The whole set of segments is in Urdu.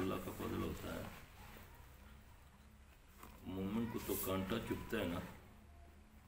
اللہ کا فضل ہوتا ہے. مومن کو تو کانٹا چبھتا ہے نا،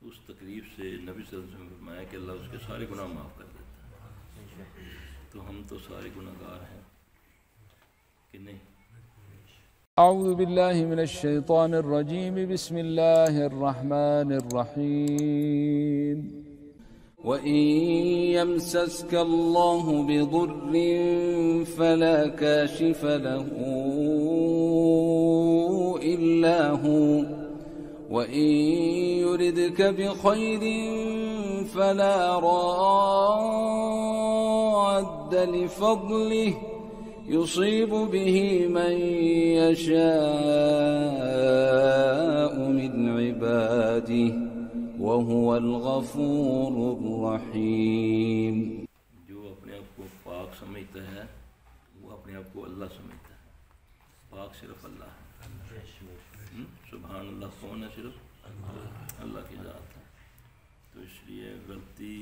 تو اس تکلیف سے نبی صلی اللہ علیہ وسلم نے فرمایا کہ اللہ اس کے سارے گناہ معاف کر دیتا ہے. تو ہم تو سارے گناہ گار ہیں کہ نہیں؟ اعوذ باللہ من الشیطان الرجیم، بسم اللہ الرحمن الرحیم. وَإِن يَمْسَسْكَ اللَّهُ بِضُرٍّ فَلَا كَاشِفَ لَهُ إِلَّا هُوَ وَإِن يُرِدْكَ بِخَيْرٍ فَلَا رَادَّ لِفَضْلِهِ يُصِيبُ بِهِ مَن يَشَاءُ مِنْ عِبَادِهِ وَهُوَ الْغَفُورُ الرَّحِيمُ. جو اپنے آپ کو پاک سمجھتا ہے وہ اپنے آپ کو اللہ سمجھتا ہے. پاک صرف اللہ ہے. سبحان اللہ کون ہے؟ صرف اللہ کی ذات ہے. تو اس لیے غلطی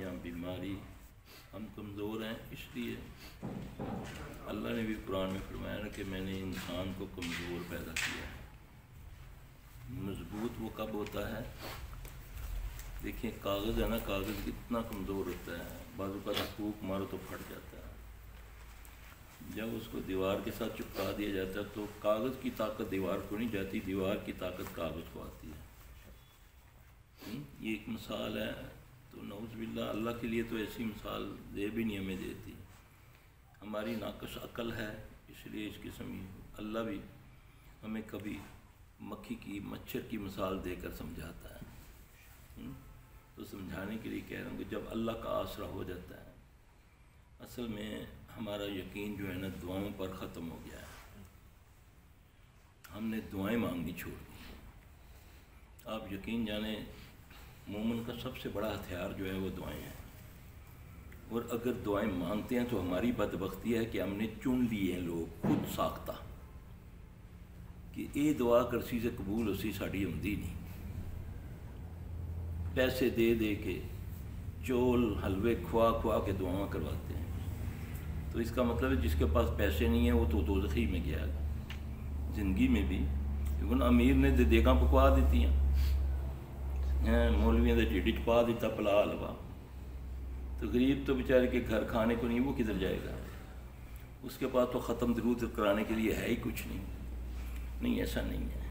یا بیماری، ہم کمزور ہیں، اس لیے اللہ نے بھی قرآن میں فرمایا نا کہ میں نے انسان کو کمزور پیدا کیا ہے. مضبوط وہ کب ہوتا ہے؟ دیکھیں کاغذ ہے نا، کاغذ کتنا کمزور ہوتا ہے، بعض اوقات حقوق مارو تو پھٹ جاتا ہے. جب اس کو دیوار کے ساتھ چپکا دیا جاتا ہے تو کاغذ کی طاقت دیوار کو نہیں جاتی، دیوار کی طاقت کاغذ کو آتی ہے. یہ ایک مثال ہے. تو نعوذ باللہ اللہ کے لیے تو ایسی مثال دے بھی نہیں ہمیں دیتی. ہماری ناقص عقل ہے، اس لیے اس قسم اللہ بھی ہمیں کبھی مکھی کی، مچھر کی مثال دے کر سمجھاتا ہے. تو سمجھانے کے لیے کہہ رہا ہوں کہ جب اللہ کا آسرا ہو جاتا ہے، اصل میں ہمارا یقین جو ہے نا دعاؤں پر ختم ہو گیا ہے. ہم نے دعائیں مانگنی چھوڑ دی. آپ یقین جانیں مومن کا سب سے بڑا ہتھیار جو ہے وہ دعائیں ہیں. اور اگر دعائیں مانگتے ہیں تو ہماری بدبختی ہے کہ ہم نے چن لیے ہیں لوگ خود ساختہ کہ یہ دعا کرسی سے قبول اسی ساڑی ہوندی نہیں. پیسے دے دے کے چول حلوے کھوا کھوا کے دعائیں کرواتے ہیں. تو اس کا مطلب ہے جس کے پاس پیسے نہیں ہیں وہ تو دوزخی میں گیا. زندگی میں بھی لیکن امیر نے دیگاں پکوا دیتی ہیں، مولویوں نے ڈیڈی پا دیتا پلا حلوا. تو غریب تو بیچارے کے گھر کھانے کو نہیں، وہ کدھر جائے گا؟ اس کے پاس تو ختم درود کرانے کے لیے ہے ہی کچھ نہیں. نہیں، ایسا نہیں ہے.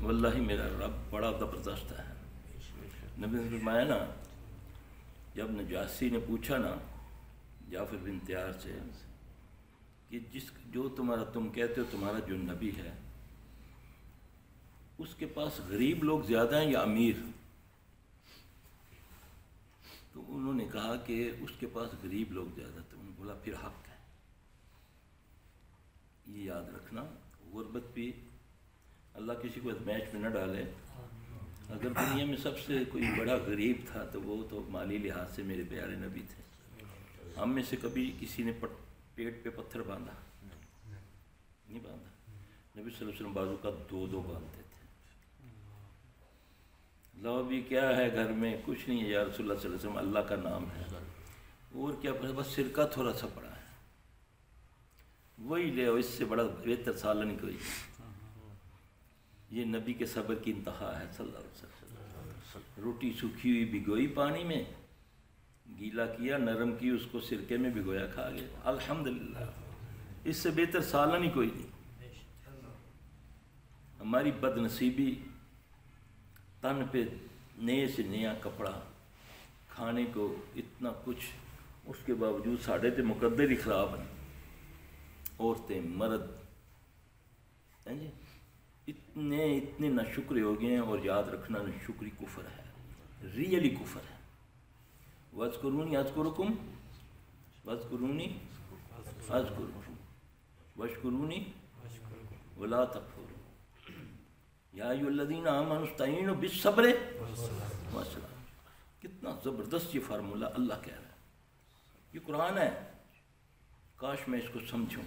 واللہ میرا رب بڑا زبردست ہے. نبی نے فرمایا نا، جب نجاشی نے پوچھا نا جعفر بن طیار سے کہ جو تم کہتے ہو تمہارا جو نبی ہے اس کے پاس غریب لوگ زیادہ ہیں یا امیر؟ تو انہوں نے کہا کہ اس کے پاس غریب لوگ زیادہ تھے. انہوں نے بولا پھر حق ہے. یہ یاد رکھنا، غربت بھی اللہ کسی کو میچ میں نہ ڈالے. اگر دنیا میں سب سے کوئی بڑا غریب تھا تو وہ تو مالی لحاظ سے میرے پیارے نبی تھے. ہم میں سے کبھی کسی نے پیٹ پہ پتھر باندھا نہیں باندھا. نبی صلی اللہ علیہ وسلم بازو کا دو باندھتے تھے. لو بھی کیا ہے گھر میں؟ کچھ نہیں ہے یا رسول اللہ صلی اللہ علیہ وسلم، اللہ کا نام ہے. اور کیا بس سرکہ تھوڑا سا پڑا ہے، وہی لے. اس سے بڑا بہتر سالن نہیں کوئی. یہ نبی کے صبر کی انتہا ہے صلی اللہ علیہ وسلم. روٹی سوکھی ہوئی بھگوئی پانی میں، گیلا کیا نرم کی، اس کو سرکے میں بھگویا کھا گیا. الحمدللہ، اس سے بہتر سالن ہی کوئی نہیں. ہماری بد نصیبی، تن پہ نئے سے نیا کپڑا، کھانے کو اتنا کچھ، اس کے باوجود ساڑھے تے مقدر ہی خراب ہیں. عورتیں مرد اتنے ناشکرے ہو گئے ہیں. اور یاد رکھنا ناشکری کفر ہے، ریئلی کفر ہے. وَاذْكُرُونِي أَذْكُرُكُمْ وَاذْكُرُونِي أَذْكُرُكُمْ وَاشْكُرُونِي وَلَا تَكْفُرُونِ یا ایھا الذین آمنوا اسْتَعِینُوا بِالصَّبْرِ وَالصَّلَاةِ. کتنا زبردست یہ فارمولہ اللہ کہہ رہا ہے. یہ قرآن ہے. کاش میں اس کو سمجھوں.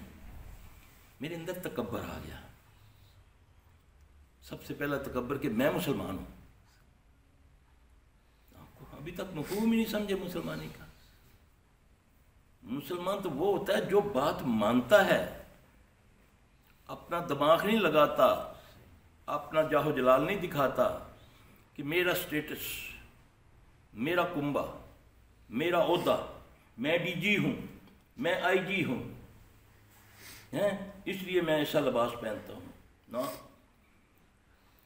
میرے اندر تکبر آ گیا. سب سے پہلا تکبر کہ میں مسلمان ہوں. آپ کو ابھی تک مفہوم ہی نہیں سمجھے مسلمانی کا. مسلمان تو وہ ہوتا ہے جو بات مانتا ہے، اپنا دماغ نہیں لگاتا، اپنا جاہو جلال نہیں دکھاتا کہ میرا سٹیٹس، میرا کنبہ، میرا عہدہ، میں ڈی جی ہوں، میں آئی جی ہوں، اس لیے میں ایسا لباس پہنتا ہوں نا۔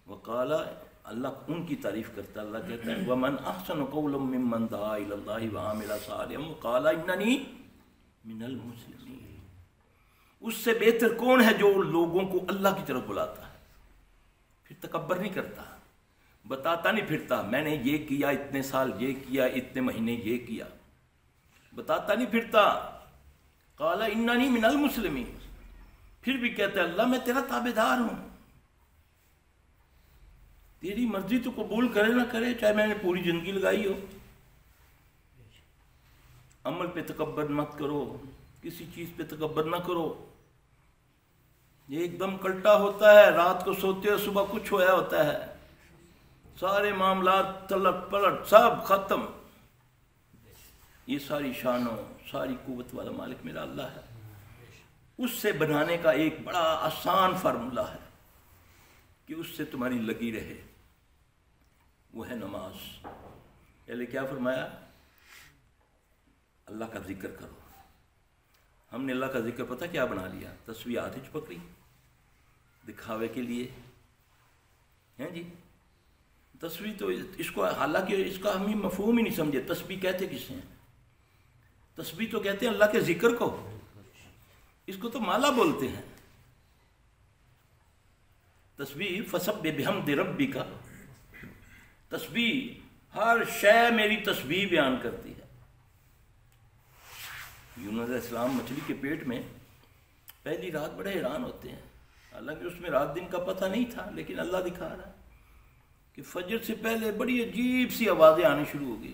وقال، اللہ ان کی تعریف کرتا ہے، اللہ کہتا ہے وَمَنْ أَحْسَنُ قَوْلًا مِّمَّنْ دَعَا إِلَى اللَّهِ وَعَمِلَ صَالِحًا وَقَالَ إِنَّنِي مِنَ الْمُسْلِمِينَ۔ اس سے بہتر کون ہے جو لوگوں کو اللہ کی طرف بلاتا ہے، پھر تکبر نہیں کرتا، بتاتا نہیں پھرتا میں نے یہ کیا، اتنے سال یہ کیا، اتنے مہینے یہ کیا، بتاتا نہیں پھرتا۔ قال اننی من المسلمین، پھر بھی کہتا ہے اللہ میں تیرا تابعدار ہوں، تیری مرضی تو قبول کرے نہ کرے، چاہے میں نے پوری زندگی لگائی ہو۔ عمل پہ تکبر مت کرو، کسی چیز پہ تکبر نہ کرو۔ یہ ایک دم کلٹا ہوتا ہے، رات کو سوتے ہو صبح کچھ ہوا ہوتا ہے، سارے معاملات تلٹ پلٹ سب ختم۔ یہ ساری شانوں ساری قوت والا مالک میرا اللہ ہے۔ اس سے بنانے کا ایک بڑا آسان فارمولہ ہے کہ اس سے تمہاری لگی رہے، وہ ہے نماز۔ پہلے کیا فرمایا؟ اللہ کا ذکر کرو۔ ہم نے اللہ کا ذکر پتہ کیا بنا لیا؟ تسبیح ہاتھ وچ پکڑی دکھاوے کے لیے، ہیں جی؟ تسبیح تو اس کو حالانکہ اس کا ہم مفہوم ہی نہیں سمجھے، تسبیح کہتے کسے ہیں؟ تسبیح تو کہتے ہیں اللہ کے ذکر کو، اس کو تو مالا بولتے ہیں۔ تسبیح فسبح بحمد ربک، تسبیح ہر شے میری تسبیح بیان کرتی ہے۔ یونس علیہ السلام مچھلی کے پیٹ میں پہلی رات بڑے حیران ہوتے ہیں، حالانکہ اس میں رات دن کا پتہ نہیں تھا، لیکن اللہ دکھا رہا ہے کہ فجر سے پہلے بڑی عجیب سی آوازیں آنی شروع ہو گئی۔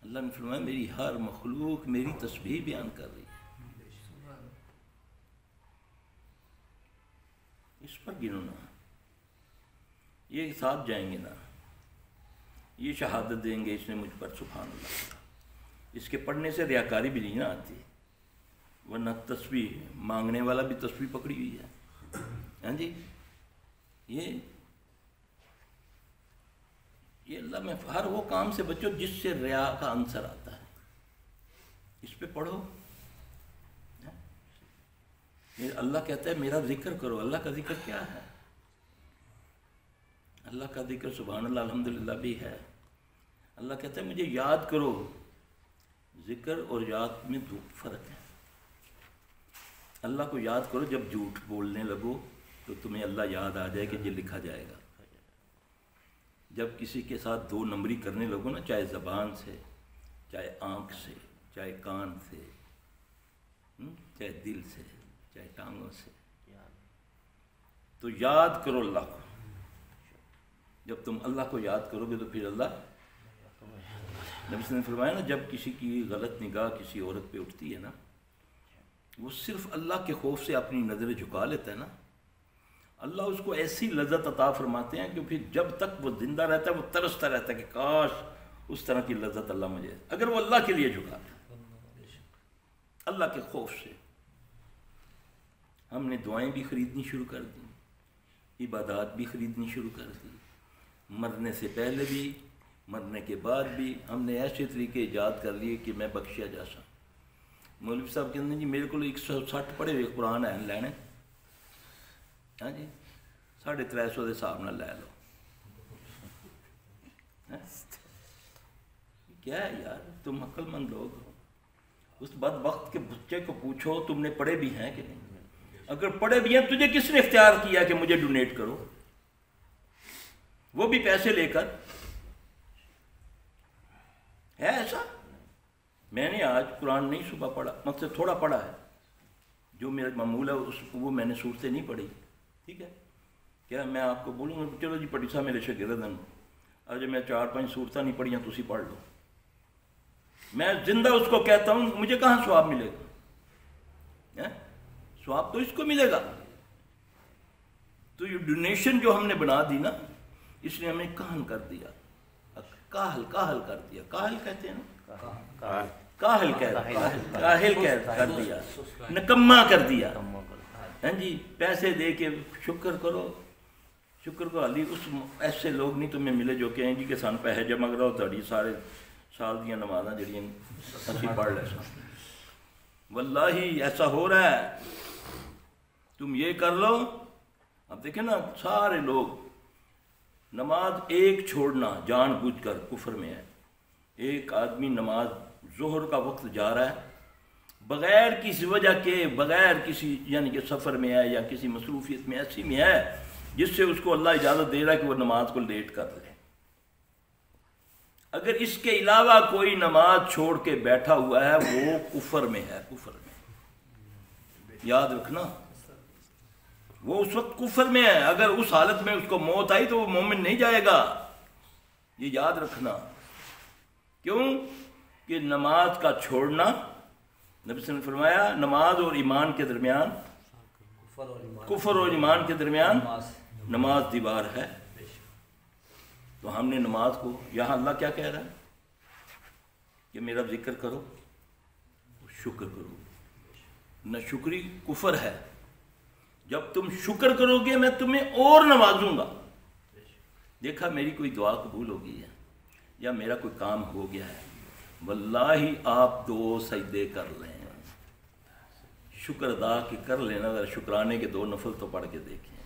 اللہ نے فرمایا میری ہر مخلوق میری تسبیح بیان کر رہی ہے، اس پر گنو نا، یہ ساتھ جائیں گے نا، یہ شہادت دیں گے اس نے مجھ پر سبحان اللہ۔ اس کے پڑھنے سے ریاکاری بھی نہیں نہ آتی، ورنہ تسبیح مانگنے والا بھی تسبیح پکڑی ہوئی ہے، ہاں جی۔ یہ اللہ میں ہر وہ کام سے بچو جس سے ریا کا عنصر آتا ہے، اس پہ پڑھو۔ اللہ کہتا ہے میرا ذکر کرو۔ اللہ کا ذکر کیا ہے؟ اللہ کا ذکر سبحان اللہ الحمدللہ بھی ہے۔ اللہ کہتا ہے مجھے یاد کرو۔ ذکر اور یاد میں دو فرق ہے۔ اللہ کو یاد کرو، جب جھوٹ بولنے لگو تو تمہیں اللہ یاد آ جائے کہ یہ لکھا جائے گا۔ جب کسی کے ساتھ دو نمبری کرنے لگو نا، چاہے زبان سے، چاہے آنکھ سے، چاہے کان سے، چاہے دل سے، چاہے ٹانگوں سے، تو یاد کرو اللہ کو۔ جب تم اللہ کو یاد کرو گے تو پھر اللہ، نبی صلی اللہ علیہ وسلم نے فرمایا نا، جب کسی کی غلط نگاہ کسی عورت پہ اٹھتی ہے نا، وہ صرف اللہ کے خوف سے اپنی نظریں جھکا لیتا ہے نا، اللہ اس کو ایسی لذت عطا فرماتے ہیں کہ پھر جب تک وہ زندہ رہتا ہے وہ ترستا رہتا ہے کہ کاش اس طرح کی لذت اللہ مجھے، اگر وہ اللہ کے لیے جھکاتا، اللہ کے خوف سے۔ ہم نے دعائیں بھی خریدنی شروع کر دی، عبادات بھی خریدنی شروع کر دی، مرنے سے پہلے بھی مرنے کے بعد بھی ہم نے ایسے طریقے ایجاد کر لیے کہ میں بخشیا جا سکوں۔ مولوی صاحب کہتے ہیں جی میرے کو 160 پڑھے ہوئے قرآن ہیں لینے، ہاں جی 350 کے حساب نہ لے لو۔ کیا ہے یار، تم عقل مند لوگ ہو۔ اس بدبخت کے بچے کو پوچھو تم نے پڑھے بھی ہیں کہ نہیں، اگر پڑھے بھی ہیں تجھے کس نے اختیار کیا کہ مجھے ڈونیٹ کرو، وہ بھی پیسے لے کر؟ ہے ایسا؟ میں نے آج قرآن نہیں صبح پڑھا، مقصد تھوڑا پڑھا ہے، جو میرا معمول ہے وہ میں نے صورتیں نہیں پڑھی، ٹھیک ہے؟ کیا میں آپ کو بولوں گا چلو جی پٹی صاحب میرے شاگرد ہیں، اگر میں 4-5 صورتیں نہیں پڑھیاں تسی پڑھ لو، میں زندہ اس کو کہتا ہوں مجھے کہاں ثواب ملے گا؟ ثواب تو اس کو ملے گا۔ تو یہ ڈونیشن جو ہم نے بنا دی نا، اس نے ہمیں کاہل کر دیا، کاہل کر دیا، کاہل کہتے ہیں نا، کاہل کر دیا، نکما کر دیا. ہاں جی، پیسے دے کے شکر کرو، شکر کو علی اس ایسے لوگ نہیں تمہیں ملے جو کہیں گے کہ سان پیسے جمع کراؤ تھوڑی سارے سال دیا نمازاں جڑیاں اسی پڑھ لے سن. واللہ ایسا ہو رہا ہے، تم یہ کر لو. اب دیکھیں نا سارے لوگ نماز ایک چھوڑنا جان بوجھ کر کفر میں ہے. ایک آدمی نماز ظہر کا وقت جا رہا ہے بغیر کسی وجہ کے، بغیر کسی یعنی کہ سفر میں ہے یا کسی مصروفیت میں ایسی میں ہے جس سے اس کو اللہ اجازت دے رہا ہے کہ وہ نماز کو لیٹ کر لے. اگر اس کے علاوہ کوئی نماز چھوڑ کے بیٹھا ہوا ہے وہ کفر میں ہے، کفر میں. یاد رکھنا وہ اس وقت کفر میں ہے. اگر اس حالت میں اس کو موت آئی تو وہ مومن نہیں جائے گا، یہ یاد رکھنا. کیوں کہ نماز کا چھوڑنا، نبی صلی اللہ علیہ وسلم نے فرمایا نماز اور ایمان کے درمیان، کفر اور ایمان کے درمیان نماز دیوار ہے. تو ہم نے نماز کو، یہاں اللہ کیا کہہ رہا ہے کہ میرا ذکر کرو، شکر کرو. نہ شکری کفر ہے. جب تم شکر کرو گے میں تمہیں اور نوازوں گا. دیکھا میری کوئی دعا قبول ہو گئی ہے یا میرا کوئی کام ہو گیا ہے، واللہ آپ 2 سجدے کر لیں، شکر ادا کہ کر لینا. ذرا شکرانے کے 2 نفل تو پڑھ کے دیکھیں.